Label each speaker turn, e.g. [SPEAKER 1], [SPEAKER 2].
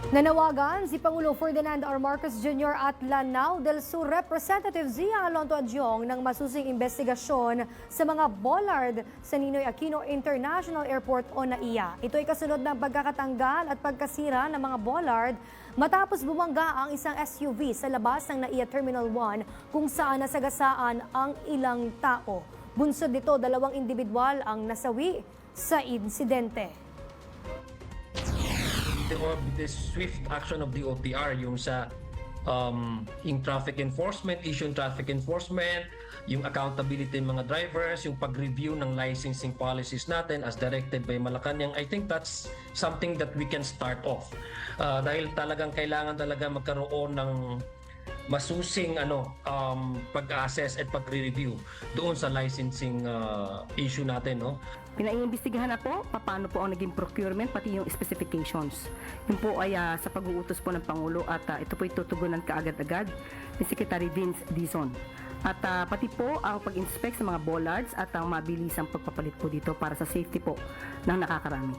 [SPEAKER 1] Nanawagan si Pangulo Ferdinand R. Marcos Jr. at Lanao del Sur Representative Zia Alonto Adjong ng masusing investigasyon sa mga bollard sa Ninoy Aquino International Airport o NAIA. Ito ay kasunod ng pagkakatanggal at pagkasira ng mga bollard matapos bumangga ang isang SUV sa labas ng NAIA Terminal 1 kung saan nasagasaan ang ilang tao. Bunsod nito, 2 individual ang nasawi sa insidente.
[SPEAKER 2] The swift action of the OTR, yung sa yung traffic enforcement, issue traffic enforcement, yung accountability ng mga drivers, yung pag-review ng licensing policies natin as directed by Malacanang, I think that's something that we can start off. Dahil talagang kailangan talaga magkaroon ng masusing pag-assess at pag-review doon sa licensing issue natin, no?
[SPEAKER 3] Pinaiimbestigahan na po paano po ang naging procurement pati yung specifications. Yun po ay sa pag-uutos po ng Pangulo at ito po itutugunan kaagad-agad ni Secretary Vince Dizon. At pati po ang pag-inspect sa mga bollards at ang mabilisang pagpapalit po dito para sa safety po ng nakakarami.